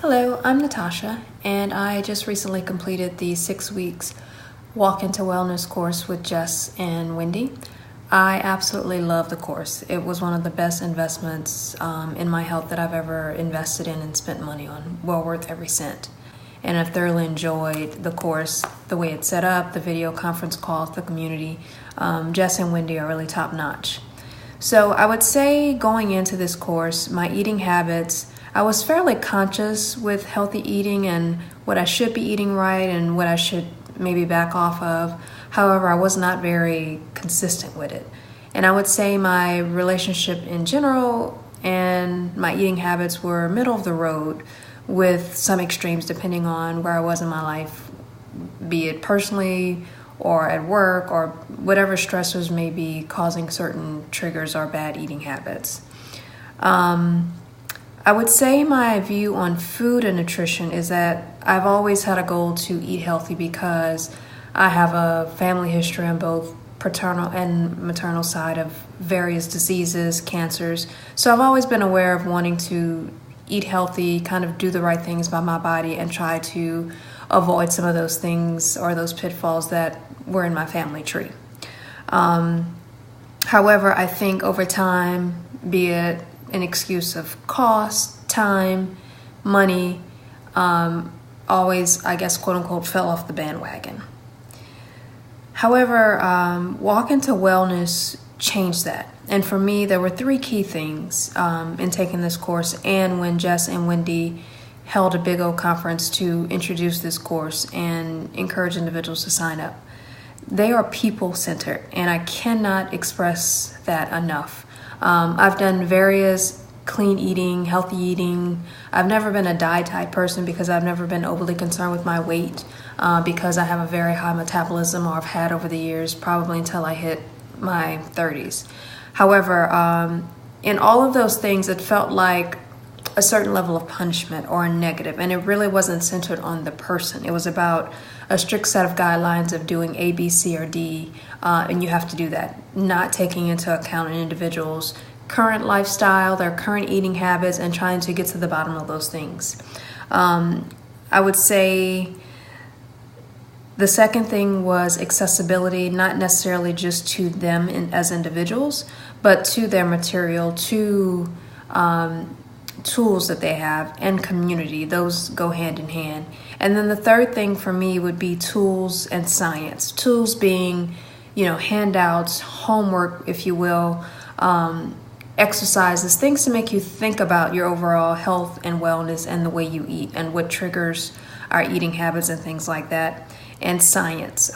Hello, I'm Natasha, and I just recently completed the 6 weeks Walk into Wellness course with Jess and Wendy. I absolutely love the course. It was one of the best investments in my health that I've ever invested in and spent money on. Well worth every cent. And I've thoroughly enjoyed the course, the way it's set up, the video conference calls, the community. Jess and Wendy are really top notch. So I would say going into this course, my eating habits, I was fairly conscious with healthy eating and what I should be eating right and what I should maybe back off of. However, I was not very consistent with it. And I would say my relationship in general and my eating habits were middle of the road with some extremes depending on where I was in my life, be it personally or at work or whatever stressors may be causing certain triggers or bad eating habits. I would say my view on food and nutrition is that I've always had a goal to eat healthy because I have a family history on both paternal and maternal side of various diseases, cancers. So I've always been aware of wanting to eat healthy, kind of do the right things by my body and try to avoid some of those things or those pitfalls that were in my family tree. However, I think over time, be it an excuse of cost, time, money, always, I guess, quote unquote, fell off the bandwagon. However, Walk into Wellness changed that. And for me, there were three key things in taking this course and when Jess and Wendy held a big old conference to introduce this course and encourage individuals to sign up. They are people-centered, and I cannot express that enough. I've done various clean eating, healthy eating. I've never been a diet type person because I've never been overly concerned with my weight because I have a very high metabolism, or I've had over the years, probably until I hit my 30s. However, in all of those things, it felt like a certain level of punishment or a negative, and it really wasn't centered on the person. It was about a strict set of guidelines of doing A, B, C, or D, and you have to do that, not taking into account an individual's current lifestyle, their current eating habits, and trying to get to the bottom of those things. I would say the second thing was accessibility, not necessarily just to them as individuals, but to their material, to tools that they have, and community. Those go hand in hand. And then the third thing for me would be tools and science. Tools being, handouts, homework, if you will, exercises, things to make you think about your overall health and wellness and the way you eat and what triggers our eating habits and things like that. And science.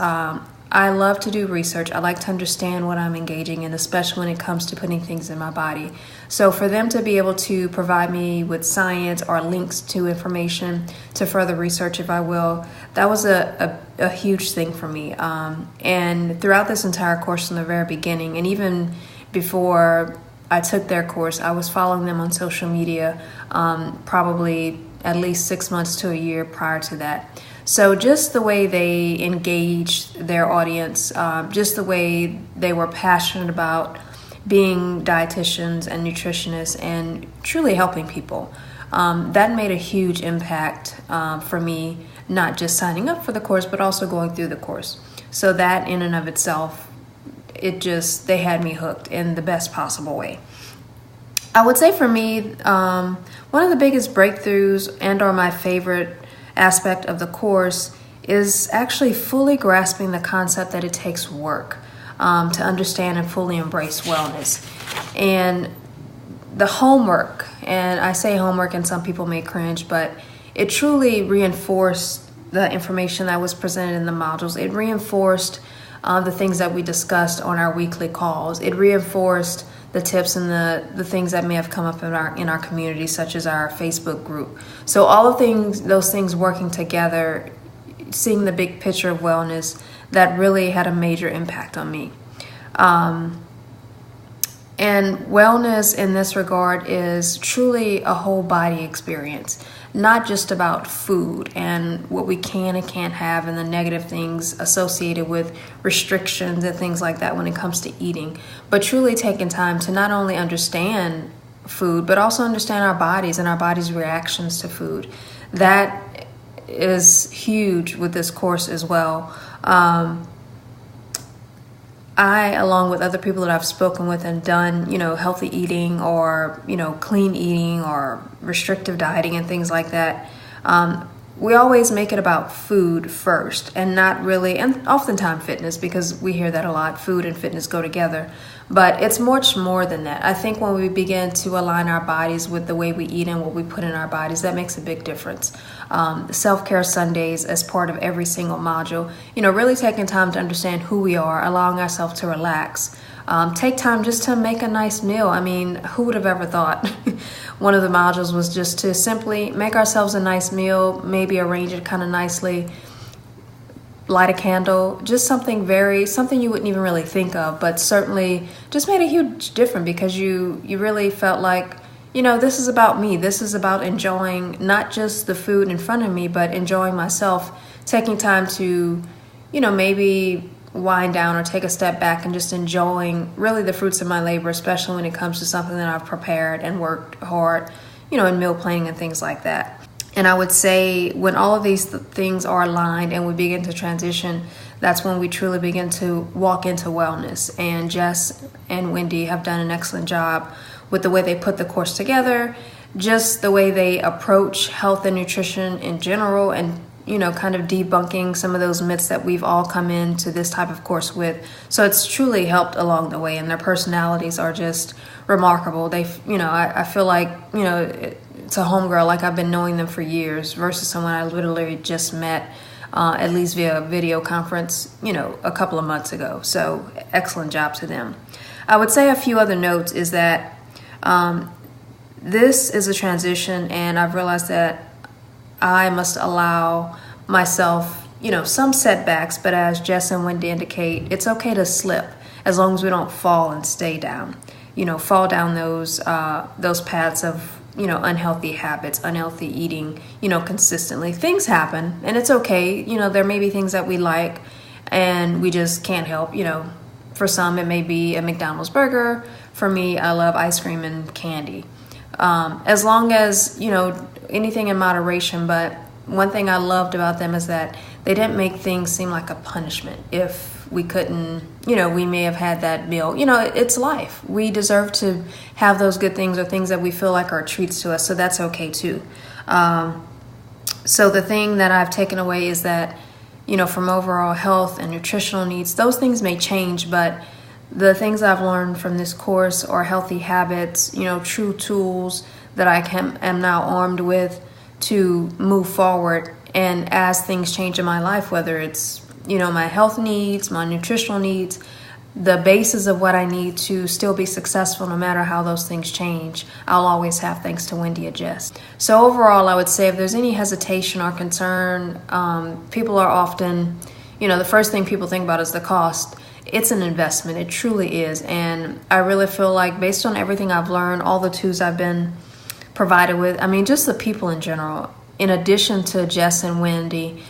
I love to do research. I like to understand what I'm engaging in, especially when it comes to putting things in my body. So for them to be able to provide me with science or links to information to further research, if I will, that was a huge thing for me. And throughout this entire course from the very beginning, and even before I took their course, I was following them on social media, probably at least 6 months to a year prior to that. So just the way they engaged their audience, just the way they were passionate about being dietitians and nutritionists and truly helping people, that made a huge impact for me, not just signing up for the course, but also going through the course. So that in and of itself, they had me hooked in the best possible way. I would say for me, one of the biggest breakthroughs and or my favorite aspect of the course is actually fully grasping the concept that it takes work to understand and fully embrace wellness. And the homework, and I say homework and some people may cringe, but it truly reinforced the information that was presented in the modules. It reinforced the things that we discussed on our weekly calls. It reinforced the tips and the things that may have come up in our community, such as our Facebook group. So all of those things working together, seeing the big picture of wellness, that really had a major impact on me. And wellness in this regard is truly a whole body experience, not just about food and what we can and can't have and the negative things associated with restrictions and things like that when it comes to eating, but truly taking time to not only understand food, but also understand our bodies and our body's reactions to food. That is huge with this course as well. I, along with other people that I've spoken with and done, healthy eating or, clean eating or restrictive dieting and things like that, we always make it about food first and not really, and oftentimes fitness, because we hear that a lot, food and fitness go together. But it's much more than that. I think when we begin to align our bodies with the way we eat and what we put in our bodies, that makes a big difference. Self-care Sundays as part of every single module, really taking time to understand who we are, allowing ourselves to relax. Take time just to make a nice meal. I mean, who would have ever thought? One of the modules was just to simply make ourselves a nice meal, maybe arrange it kind of nicely, light a candle, just something you wouldn't even really think of, but certainly just made a huge difference because you really felt like, this is about me. This is about enjoying not just the food in front of me, but enjoying myself, taking time to, maybe wind down or take a step back and just enjoying really the fruits of my labor, especially when it comes to something that I've prepared and worked hard, in meal planning and things like that. And I would say when all of these things are aligned and we begin to transition, that's when we truly begin to walk into wellness. And Jess and Wendy have done an excellent job with the way they put the course together, just the way they approach health and nutrition in general, and kind of debunking some of those myths that we've all come into this type of course with. So it's truly helped along the way, and their personalities are just remarkable. They, I feel like, it's a homegirl, like I've been knowing them for years versus someone I literally just met, at least via video conference, a couple of months ago. So excellent job to them. I would say a few other notes is that this is a transition, and I've realized that I must allow myself, some setbacks, but as Jess and Wendy indicate, it's okay to slip as long as we don't fall and stay down, fall down those paths of, unhealthy habits, unhealthy eating, consistently. Things happen and it's okay. There may be things that we like and we just can't help, for some it may be a McDonald's burger. For me, I love ice cream and candy. As long as, anything in moderation. But one thing I loved about them is that they didn't make things seem like a punishment. If we couldn't, we may have had that meal. It's life. We deserve to have those good things or things that we feel like are treats to us. So that's okay too. So the thing that I've taken away is that, from overall health and nutritional needs, those things may change, but the things I've learned from this course are healthy habits, true tools that I am now armed with to move forward. And as things change in my life, whether it's, my health needs, my nutritional needs, the basis of what I need to still be successful, no matter how those things change, I'll always have, thanks to Wendy and Jess. So overall, I would say if there's any hesitation or concern, people are often, the first thing people think about is the cost. It's an investment. It truly is. And I really feel like based on everything I've learned, all the tools I've been provided with, just the people in general, in addition to Jess and Wendy,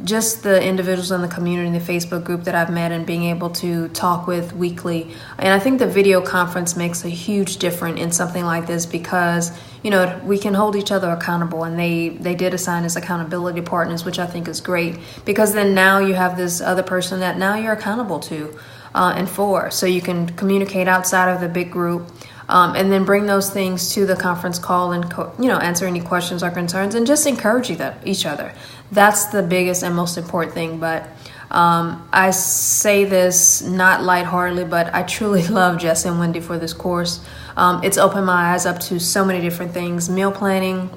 just the individuals in the community, in the Facebook group that I've met and being able to talk with weekly. And I think the video conference makes a huge difference in something like this because, we can hold each other accountable, and they did assign us accountability partners, which I think is great because then now you have this other person that now you're accountable to and for. So you can communicate outside of the big group. And then bring those things to the conference call and, answer any questions or concerns and just encourage each other. That's the biggest and most important thing. But I say this not lightheartedly, but I truly love Jess and Wendy for this course. It's opened my eyes up to so many different things. Meal planning.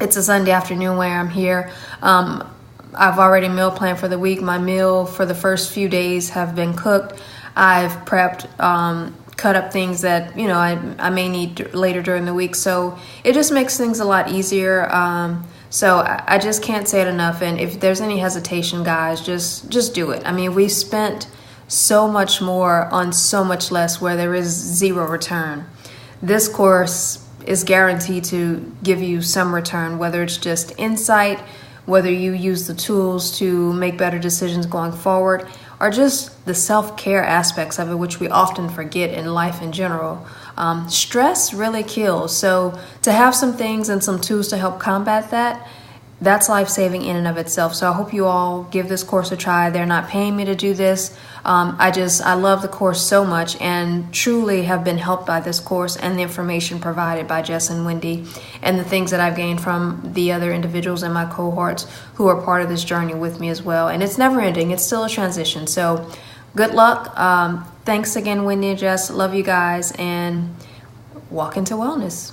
It's a Sunday afternoon where I'm here. I've already meal planned for the week. My meal for the first few days have been cooked. I've prepped cut up things that I may need later during the week, so it just makes things a lot easier. So I just can't say it enough, and if there's any hesitation, guys, just do it. We spent so much more on so much less where there is zero return. This course is guaranteed to give you some return, whether it's just insight, whether you use the tools to make better decisions going forward, or just the self-care aspects of it, which we often forget in life in general. Stress really kills. So to have some things and some tools to help combat that, that's life-saving in and of itself. So I hope you all give this course a try. They're not paying me to do this. I love the course so much and truly have been helped by this course and the information provided by Jess and Wendy and the things that I've gained from the other individuals in my cohorts who are part of this journey with me as well. And it's never ending. It's still a transition. So good luck. Thanks again, Wendy and Jess. Love you guys, and walk into wellness.